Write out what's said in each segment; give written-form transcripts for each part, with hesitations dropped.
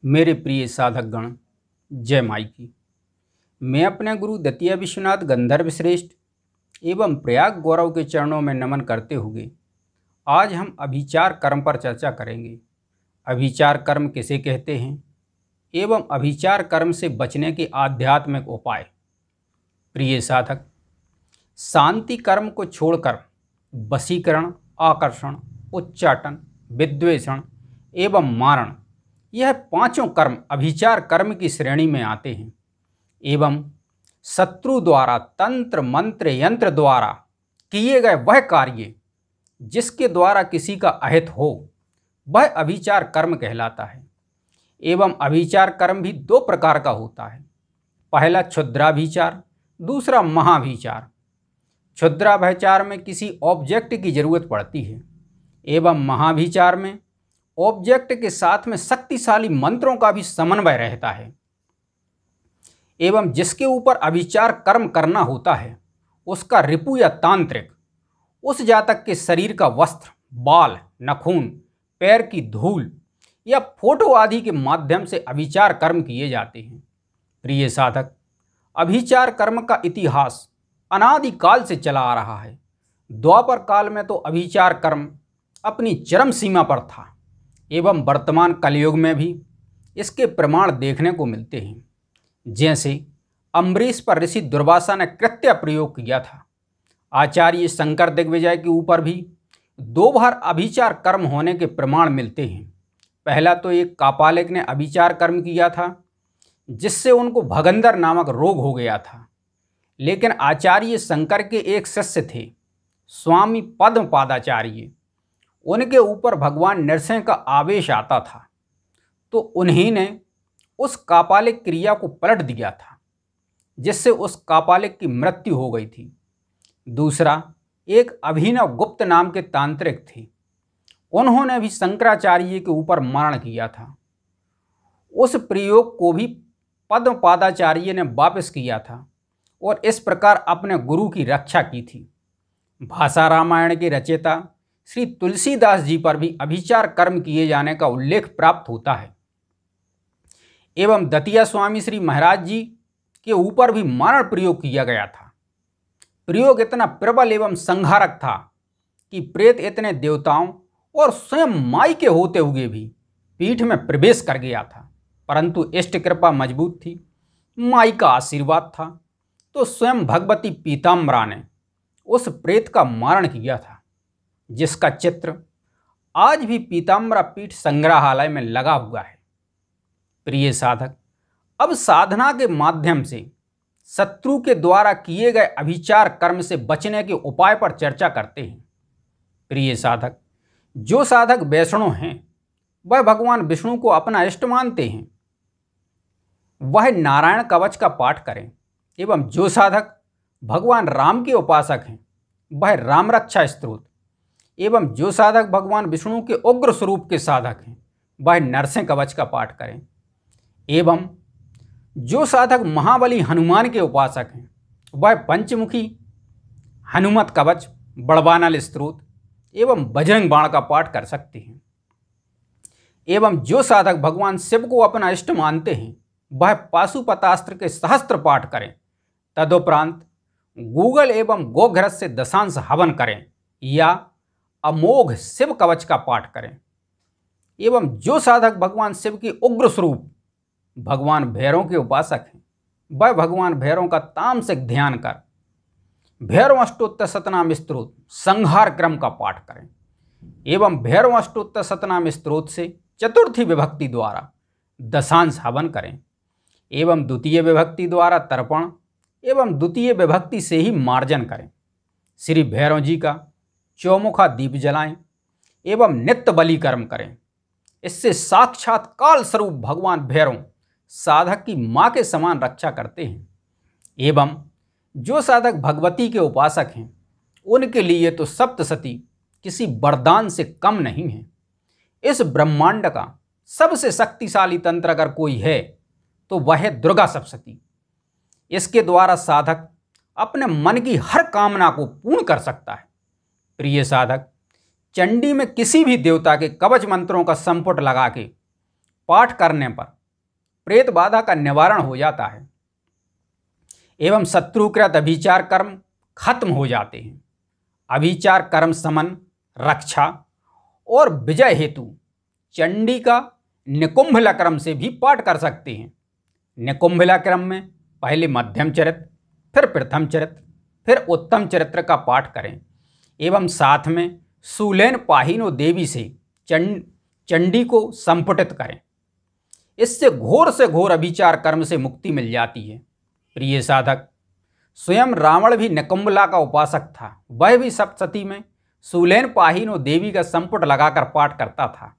मेरे प्रिय साधकगण, जय माई की। मैं अपने गुरु दतिया विश्वनाथ गंधर्व श्रेष्ठ एवं प्रयाग गौरव के चरणों में नमन करते हुए आज हम अभिचार कर्म पर चर्चा करेंगे। अभिचार कर्म किसे कहते हैं एवं अभिचार कर्म से बचने के आध्यात्मिक उपाय। प्रिय साधक, शांति कर्म को छोड़कर वशीकरण, आकर्षण, उच्चाटन, विद्वेषण एवं मारण, यह पांचों कर्म अभिचार कर्म की श्रेणी में आते हैं एवं शत्रु द्वारा तंत्र मंत्र यंत्र द्वारा किए गए वह कार्य जिसके द्वारा किसी का अहित हो, वह अभिचार कर्म कहलाता है। एवं अभिचार कर्म भी दो प्रकार का होता है। पहला क्षुद्राभिचार, दूसरा महाभिचार। क्षुद्राभिचार में किसी ऑब्जेक्ट की जरूरत पड़ती है एवं महाभिचार में ऑब्जेक्ट के साथ में शक्तिशाली मंत्रों का भी समन्वय रहता है। एवं जिसके ऊपर अभिचार कर्म करना होता है उसका रिपु या तांत्रिक उस जातक के शरीर का वस्त्र, बाल, नखून, पैर की धूल या फोटो आदि के माध्यम से अभिचार कर्म किए जाते हैं। प्रिय साधक, अभिचार कर्म का इतिहास अनादिकाल से चला आ रहा है। द्वापर काल में तो अभिचार कर्म अपनी चरम सीमा पर था एवं वर्तमान कलयुग में भी इसके प्रमाण देखने को मिलते हैं। जैसे अम्बरीश पर ऋषि दुर्वासा ने कृत्य प्रयोग किया था, आचार्य शंकर दिग्विजय के ऊपर भी दो बार अभिचार कर्म होने के प्रमाण मिलते हैं। पहला तो एक कापालिक ने अभिचार कर्म किया था जिससे उनको भगंदर नामक रोग हो गया था, लेकिन आचार्य शंकर के एक शिष्य थे स्वामी पद्मपादाचार्य, उनके ऊपर भगवान नरसिंह का आवेश आता था तो उन्हीं ने उस कापालिक क्रिया को पलट दिया था जिससे उस कापालिक की मृत्यु हो गई थी। दूसरा एक अभिनव गुप्त नाम के तांत्रिक थे, उन्होंने भी शंकराचार्य के ऊपर मरण किया था। उस प्रयोग को भी पद्मपादाचार्य ने वापस किया था और इस प्रकार अपने गुरु की रक्षा की थी। भाषा रामायण के रचयिता श्री तुलसीदास जी पर भी अभिचार कर्म किए जाने का उल्लेख प्राप्त होता है। एवं दतिया स्वामी श्री महाराज जी के ऊपर भी मारण प्रयोग किया गया था। प्रयोग इतना प्रबल एवं संहारक था कि प्रेत इतने देवताओं और स्वयं माई के होते हुए भी पीठ में प्रवेश कर गया था, परंतु इष्ट कृपा मजबूत थी, माई का आशीर्वाद था, तो स्वयं भगवती पीताम्बरा ने उस प्रेत का मारण किया था, जिसका चित्र आज भी पीताम्बरा पीठ संग्रहालय में लगा हुआ है। प्रिय साधक, अब साधना के माध्यम से शत्रु के द्वारा किए गए अभिचार कर्म से बचने के उपाय पर चर्चा करते हैं। प्रिय साधक, जो साधक वैष्णव हैं वह भगवान विष्णु को अपना इष्ट मानते हैं, वह नारायण कवच का पाठ करें। एवं जो साधक भगवान राम के उपासक हैं वह राम रक्षा स्तोत्र, एवं जो साधक भगवान विष्णु के उग्र स्वरूप के साधक हैं वह नरसिंह कवच का पाठ करें। एवं जो साधक महाबली हनुमान के उपासक हैं वह पंचमुखी हनुमत कवच, बड़वानल स्तोत्र एवं बजरंग बाण का पाठ कर सकते हैं। एवं जो साधक भगवान शिव को अपना इष्ट मानते हैं वह पाशुपतास्त्र के सहस्त्र पाठ करें। तदुपरांत गूगल एवं गोघ्रस से दशांश हवन करें या अमोघ शिव कवच का पाठ करें। एवं जो साधक भगवान शिव के उग्र स्वरूप भगवान भैरव के उपासक हैं वह भगवान भैरव का तामसिक ध्यान कर भैरव अष्टोत्तर शतनाम स्तोत्र संहार क्रम का पाठ करें। एवं भैरव अष्टोत्तर शतनाम स्तोत्र से चतुर्थी विभक्ति द्वारा दशांश हवन करें। एवं द्वितीय विभक्ति द्वारा तर्पण एवं द्वितीय विभक्ति से ही मार्जन करें। श्री भैरव जी का चौमुखा दीप जलाएं एवं नित्य बलि कर्म करें। इससे साक्षात काल स्वरूप भगवान भैरव साधक की मां के समान रक्षा करते हैं। एवं जो साधक भगवती के उपासक हैं उनके लिए तो सप्तशती किसी वरदान से कम नहीं है। इस ब्रह्मांड का सबसे शक्तिशाली तंत्र अगर कोई है तो वह है दुर्गा सप्तशती। इसके द्वारा साधक अपने मन की हर कामना को पूर्ण कर सकता है। प्रिय साधक, चंडी में किसी भी देवता के कवच मंत्रों का संपुट लगा के पाठ करने पर प्रेत बाधा का निवारण हो जाता है एवं शत्रुकृत अभिचार कर्म खत्म हो जाते हैं। अभिचार कर्म समन, रक्षा और विजय हेतु चंडी का निकुंभला क्रम से भी पाठ कर सकते हैं। निकुंभला क्रम में पहले मध्यम चरित्र, फिर प्रथम चरित्र, फिर उत्तम चरित्र का पाठ करें एवं साथ में शूलेन पाहिनो देवी से चंडी को संपुटित करें। इससे घोर से घोर अभिचार कर्म से मुक्ति मिल जाती है। प्रिय साधक, स्वयं रावण भी निकुंभला का उपासक था। वह भी सप्तशती में शूलेन पाहिनो देवी का संपुट लगाकर पाठ करता था।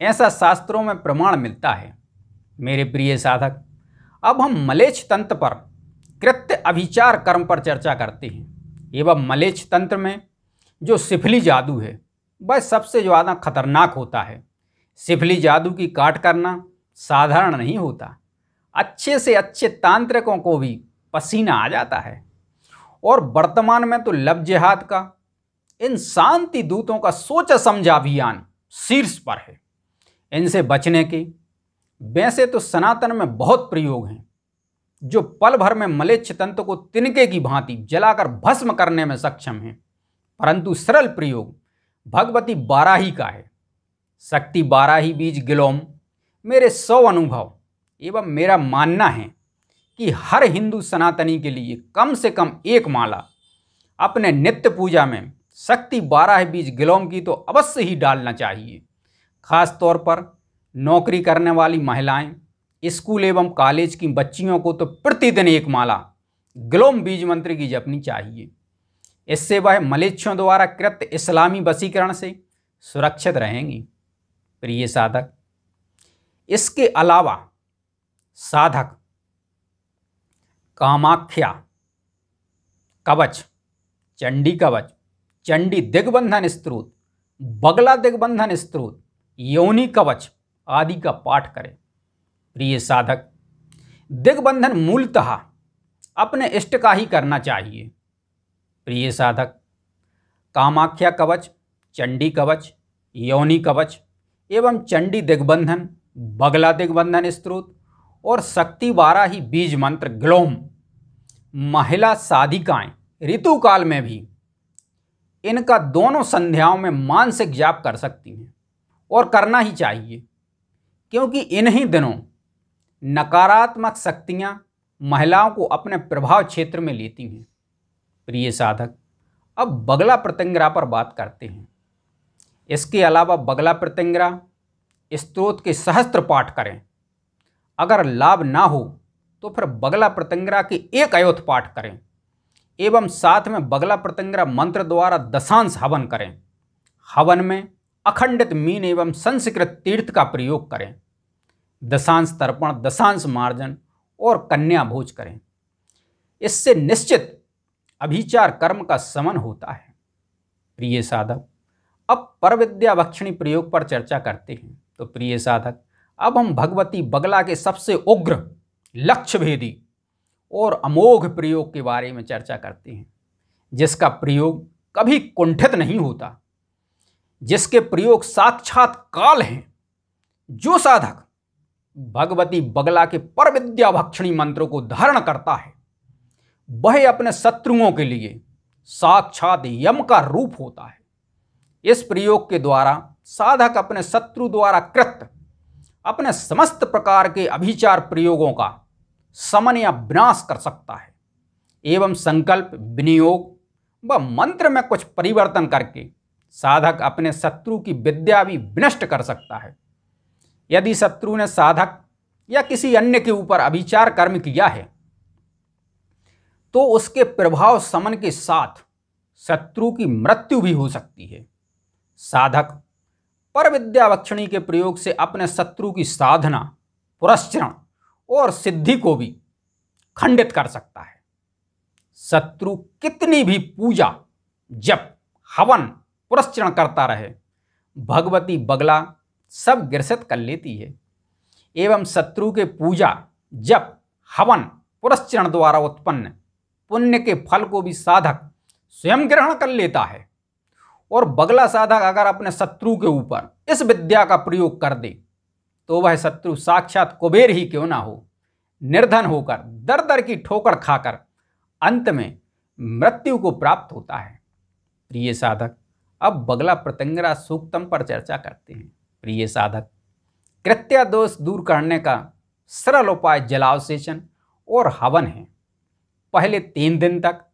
ऐसा शास्त्रों में प्रमाण मिलता है। मेरे प्रिय साधक, अब हम मलेच्छ तंत्र पर कृत्य अभिचार कर्म पर चर्चा करते हैं। एवं मलेच्छ तंत्र में जो सिफली जादू है वह सबसे ज़्यादा खतरनाक होता है। सिफली जादू की काट करना साधारण नहीं होता। अच्छे से अच्छे तांत्रिकों को भी पसीना आ जाता है। और वर्तमान में तो लब जिहाद का, इन शांति दूतों का सोचा समझा अभियान शीर्ष पर है। इनसे बचने के वैसे तो सनातन में बहुत प्रयोग हैं जो पल भर में मलेच्छ तंत्र को तिनके की भांति जलाकर भस्म करने में सक्षम हैं, परंतु सरल प्रयोग भगवती बाराही का है। शक्ति बाराही बीज गिलोम मेरे 100 अनुभव एवं मेरा मानना है कि हर हिंदू सनातनी के लिए कम से कम एक माला अपने नित्य पूजा में शक्ति बाराही बीज गिलोम की तो अवश्य ही डालना चाहिए। खास तौर पर नौकरी करने वाली महिलाएं, स्कूल एवं कॉलेज की बच्चियों को तो प्रतिदिन एक माला गिलोम बीज मंत्र की जपनी चाहिए। इससे वह मलेच्छों द्वारा कृत इस्लामी वशीकरण से सुरक्षित रहेंगी। प्रिय साधक, इसके अलावा साधक कामाख्या कवच, चंडी कवच, चंडी दिग्बंधन स्तोत्र, बगला दिग्बंधन स्तोत्र, योनि कवच आदि का पाठ करें। प्रिय साधक, दिग्बंधन मूलतः अपने इष्ट का ही करना चाहिए। प्रिय साधक, कामाख्या कवच, चंडी कवच, योनि कवच एवं चंडी दिग्बंधन, बगला दिग्बंधन स्तोत्र और शक्ति बाराही बीज मंत्र ग्लोम महिला साधिकाएं ऋतुकाल में भी इनका दोनों संध्याओं में मानसिक जाप कर सकती हैं और करना ही चाहिए, क्योंकि इन्हीं दिनों नकारात्मक शक्तियां महिलाओं को अपने प्रभाव क्षेत्र में लेती हैं। प्रिय साधक, अब बगला प्रत्यंगिरा पर बात करते हैं। इसके अलावा बगला प्रत्यंगिरा स्तोत्र के सहस्त्र पाठ करें। अगर लाभ ना हो तो फिर बगला प्रत्यंगिरा के एक अयोध्य पाठ करें एवं साथ में बगला प्रत्यंगिरा मंत्र द्वारा दशांश हवन करें। हवन में अखंडित मीन एवं संस्कृत तीर्थ का प्रयोग करें। दशांश तर्पण, दशांश मार्जन और कन्या भोज करें। इससे निश्चित अभिचार कर्म का समन होता है। प्रिय साधक, अब परविद्या भक्षणी प्रयोग पर चर्चा करते हैं। तो प्रिय साधक, अब हम भगवती बगला के सबसे उग्र, लक्ष्य भेदी और अमोघ प्रयोग के बारे में चर्चा करते हैं, जिसका प्रयोग कभी कुंठित नहीं होता, जिसके प्रयोग साक्षात काल हैं। जो साधक भगवती बगला के परविद्या भक्षणी मंत्रों को धारण करता है वह अपने शत्रुओं के लिए साक्षात यम का रूप होता है। इस प्रयोग के द्वारा साधक अपने शत्रु द्वारा कृत अपने समस्त प्रकार के अभिचार प्रयोगों का समन या विनाश कर सकता है एवं संकल्प, विनियोग व मंत्र में कुछ परिवर्तन करके साधक अपने शत्रु की विद्या भी विनष्ट कर सकता है। यदि शत्रु ने साधक या किसी अन्य के ऊपर अभिचार कर्म किया है तो उसके प्रभाव समन के साथ शत्रु की मृत्यु भी हो सकती है। साधक परविद्या भक्षणी के प्रयोग से अपने शत्रु की साधना, पुरस्चरण और सिद्धि को भी खंडित कर सकता है। शत्रु कितनी भी पूजा, जप, हवन, पुरस्चरण करता रहे, भगवती बगला सब गिरसित कर लेती है एवं शत्रु के पूजा, जप, हवन, पुरस्चरण द्वारा उत्पन्न पुण्य के फल को भी साधक स्वयं ग्रहण कर लेता है और बगला साधक अगर अपने शत्रु के ऊपर इस विद्या का प्रयोग कर दे तो वह शत्रु साक्षात कुबेर ही क्यों ना हो, निर्धन होकर दर दर की ठोकर खाकर अंत में मृत्यु को प्राप्त होता है। प्रिय साधक, अब बगला प्रत्यंगिरा सूक्तम पर चर्चा करते हैं। प्रिय साधक, कृत्या दोष दूर करने का सरल उपाय जलावसेचन और हवन है। पहले 3 दिन तक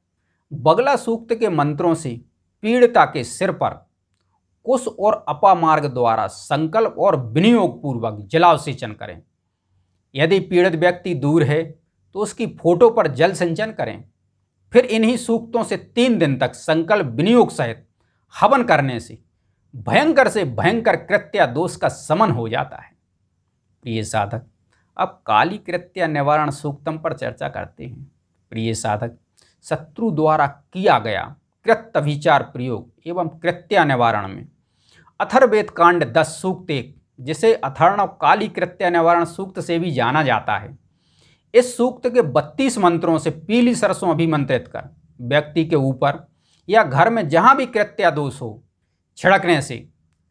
बगला सूक्त के मंत्रों से पीड़िता के सिर पर कुश और अपामार्ग द्वारा संकल्प और विनियोग पूर्वक जलावसेचन करें। यदि पीड़ित व्यक्ति दूर है तो उसकी फोटो पर जल सिंचन करें। फिर इन्हीं सूक्तों से 3 दिन तक संकल्प विनियोग सहित हवन करने से भयंकर कृत्या दोष का शमन हो जाता है। प्रिय साधक, अब काली कृत्या निवारण सूक्तम पर चर्चा करते हैं। प्रिय साधक, शत्रु द्वारा किया गया कृत्य विचार प्रयोग एवं कृत्या निवारण में अथर्ववेद कांड 10 सूक्त 1, जिसे अथर्वण काली कृत्या निवारण सूक्त से भी जाना जाता है, इस सूक्त के 32 मंत्रों से पीली सरसों अभिमंत्रित कर व्यक्ति के ऊपर या घर में जहां भी कृत्या दोष हो छिड़कने से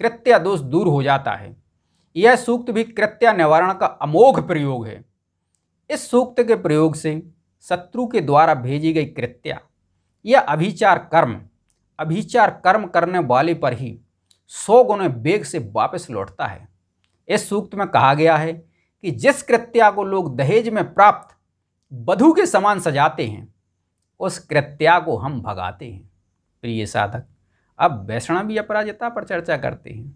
कृत्या दोष दूर हो जाता है। यह सूक्त भी कृत्या निवारण का अमोघ प्रयोग है। इस सूक्त के प्रयोग से शत्रु के द्वारा भेजी गई कृत्या या अभिचार कर्म करने वाले पर ही 100 गुने वेग से वापस लौटता है। इस सूक्त में कहा गया है कि जिस कृत्या को लोग दहेज में प्राप्त वधू के समान सजाते हैं, उस कृत्या को हम भगाते हैं। प्रिय साधक, अब वैष्णवी अपराजिता पर चर्चा करते हैं।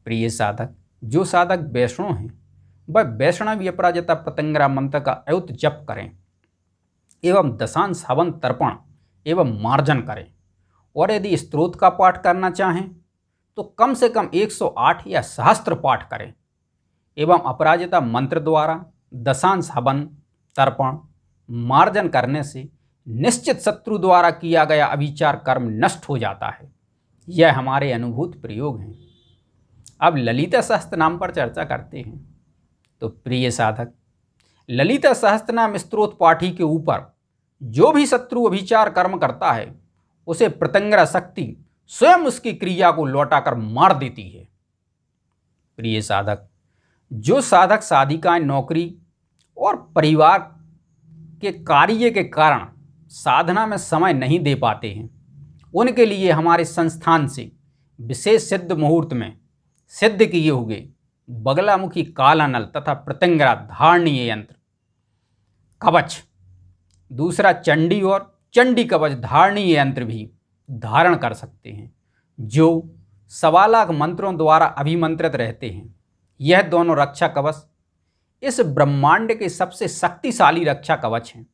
प्रिय साधक, जो साधक वैष्णव हैं वह वैष्णवी अपराजिता प्रत्यंगिरा मंत्र का अयुत जप करें एवं दशांश हवन तर्पण एवं मार्जन करें। और यदि स्तोत्र का पाठ करना चाहें तो कम से कम 108 या सहस्त्र पाठ करें एवं अपराजिता मंत्र द्वारा दशांश हवन तर्पण मार्जन करने से निश्चित शत्रु द्वारा किया गया अभिचार कर्म नष्ट हो जाता है। यह हमारे अनुभूत प्रयोग हैं। अब ललिता सहस्त्र नाम पर चर्चा करते हैं। तो प्रिय साधक, ललिता सहस्त्र नाम स्तोत्र पाठी के ऊपर जो भी शत्रु अभिचार कर्म करता है उसे प्रत्यंगिरा शक्ति स्वयं उसकी क्रिया को लौटाकर मार देती है। प्रिय साधक, जो साधक साधिकाएं नौकरी और परिवार के कार्य के कारण साधना में समय नहीं दे पाते हैं, उनके लिए हमारे संस्थान से विशेष सिद्ध मुहूर्त में सिद्ध किए हुए बगलामुखी कालानल तथा प्रत्यंगिरा धारणीय यंत्र कवच, दूसरा चंडी और चंडी कवच धारणीय यंत्र भी धारण कर सकते हैं, जो 1.25 लाख मंत्रों द्वारा अभिमंत्रित रहते हैं। यह दोनों रक्षा कवच इस ब्रह्मांड के सबसे शक्तिशाली रक्षा कवच हैं,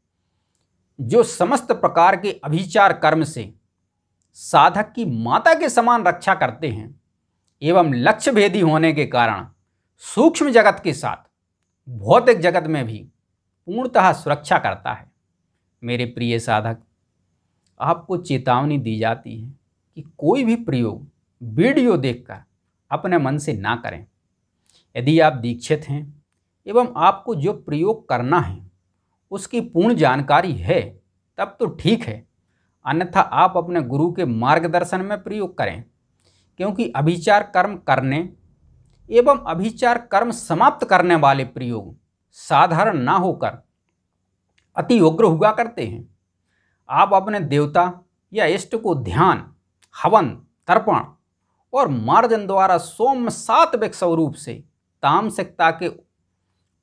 जो समस्त प्रकार के अभिचार कर्म से साधक की माता के समान रक्षा करते हैं एवं लक्ष्य भेदी होने के कारण सूक्ष्म जगत के साथ भौतिक जगत में भी पूर्णतः सुरक्षा करता है। मेरे प्रिय साधक, आपको चेतावनी दी जाती है कि कोई भी प्रयोग वीडियो देखकर अपने मन से ना करें। यदि आप दीक्षित हैं एवं आपको जो प्रयोग करना है उसकी पूर्ण जानकारी है तब तो ठीक है, अन्यथा आप अपने गुरु के मार्गदर्शन में प्रयोग करें, क्योंकि अभिचार कर्म करने एवं अभिचार कर्म समाप्त करने वाले प्रयोग साधारण ना होकर अति उग्र हुआ करते हैं। आप अपने देवता या इष्ट को ध्यान, हवन, तर्पण और मार्जन द्वारा सौम्य सात्विक स्वरूप से तामसिकता के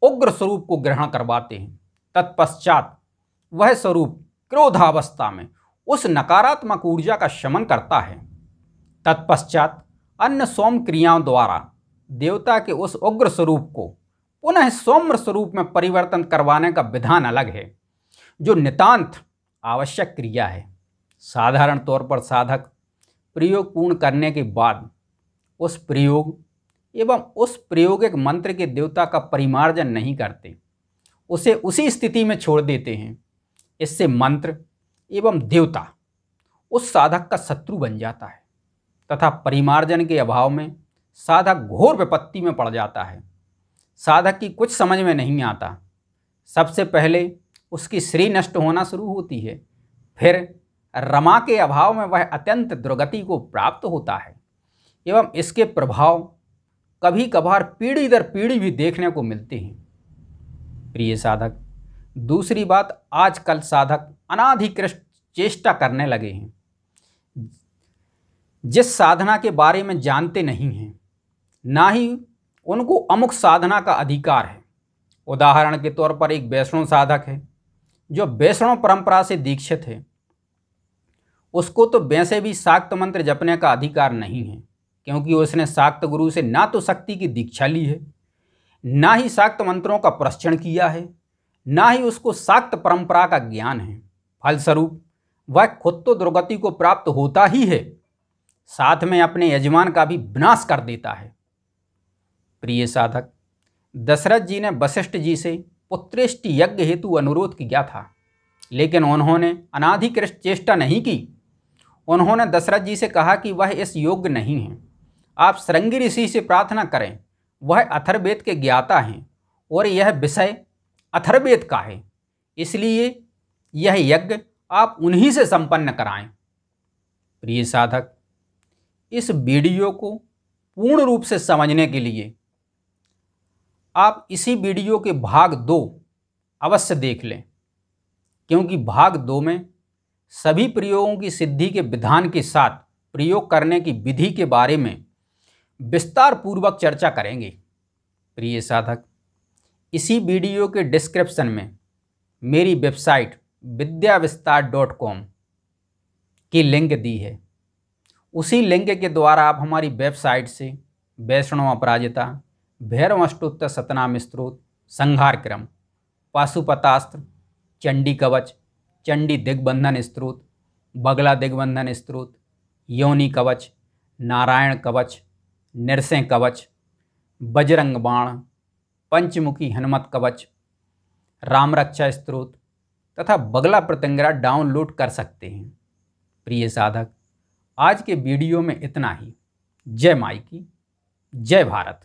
उग्र स्वरूप को ग्रहण करवाते हैं। तत्पश्चात वह स्वरूप क्रोधावस्था में उस नकारात्मक ऊर्जा का शमन करता है। तत्पश्चात अन्य सौम्य क्रियाओं द्वारा देवता के उस उग्र स्वरूप को पुनः सौम्य स्वरूप में परिवर्तन करवाने का विधान अलग है, जो नितांत आवश्यक क्रिया है। साधारण तौर पर साधक प्रयोग पूर्ण करने के बाद उस प्रयोग एवं उस प्रयोगिक मंत्र के देवता का परिमार्जन नहीं करते, उसे उसी स्थिति में छोड़ देते हैं। इससे मंत्र एवं देवता उस साधक का शत्रु बन जाता है तथा परिमार्जन के अभाव में साधक घोर विपत्ति में पड़ जाता है। साधक की कुछ समझ में नहीं आता। सबसे पहले उसकी श्री नष्ट होना शुरू होती है, फिर रमा के अभाव में वह अत्यंत दुर्गति को प्राप्त होता है एवं इसके प्रभाव कभी कभार पीढ़ी दर पीढ़ी भी देखने को मिलते हैं। प्रिय साधक, दूसरी बात, आजकल साधक अनाधिकृत चेष्टा करने लगे हैं, जिस साधना के बारे में जानते नहीं हैं, ना ही उनको अमुक साधना का अधिकार है। उदाहरण के तौर पर एक वैष्णव साधक है जो वैष्णव परंपरा से दीक्षित है, उसको तो वैसे भी शाक्त मंत्र जपने का अधिकार नहीं है, क्योंकि उसने शाक्त गुरु से ना तो शक्ति की दीक्षा ली है, ना ही शाक्त मंत्रों का प्रशिक्षण किया है, ना ही उसको शाक्त परंपरा का ज्ञान है। फलस्वरूप वह खुद तो दुर्गति को प्राप्त होता ही है, साथ में अपने यजमान का भी विनाश कर देता है। प्रिय साधक, दशरथ जी ने वशिष्ठ जी से पुत्रेष्टि यज्ञ हेतु अनुरोध किया था, लेकिन उन्होंने अनाधिकृत चेष्टा नहीं की। उन्होंने दशरथ जी से कहा कि वह इस योग्य नहीं है, आप श्रृंगी ऋषि से प्रार्थना करें, वह अथर्ववेद के ज्ञाता हैं और यह विषय अथर्ववेद का है, इसलिए यह यज्ञ आप उन्हीं से संपन्न कराएं। प्रिय साधक, इस वीडियो को पूर्ण रूप से समझने के लिए आप इसी वीडियो के भाग 2 अवश्य देख लें, क्योंकि भाग 2 में सभी प्रयोगों की सिद्धि के विधान के साथ प्रयोग करने की विधि के बारे में विस्तार पूर्वक चर्चा करेंगे। प्रिय साधक, इसी वीडियो के डिस्क्रिप्शन में मेरी वेबसाइट vidyavistar.com की लिंक दी है। उसी लिंक के द्वारा आप हमारी वेबसाइट से वैष्णव अपराजिता, भैरव अष्टोत्तर सतनाम स्तोत्र, संहार क्रम, पाशुपतास्त्र, चंडी कवच, चंडी दिग्बंधन स्तोत्र, बगला दिग्बंधन स्तोत्र, योनि कवच, नारायण कवच, नृसिंह कवच, बजरंग बाण, पंचमुखी हनुमत कवच, राम रक्षा स्तोत्र तथा बगला प्रत्यंगिरा डाउनलोड कर सकते हैं। प्रिय साधक, आज के वीडियो में इतना ही। जय माई की, जय भारत।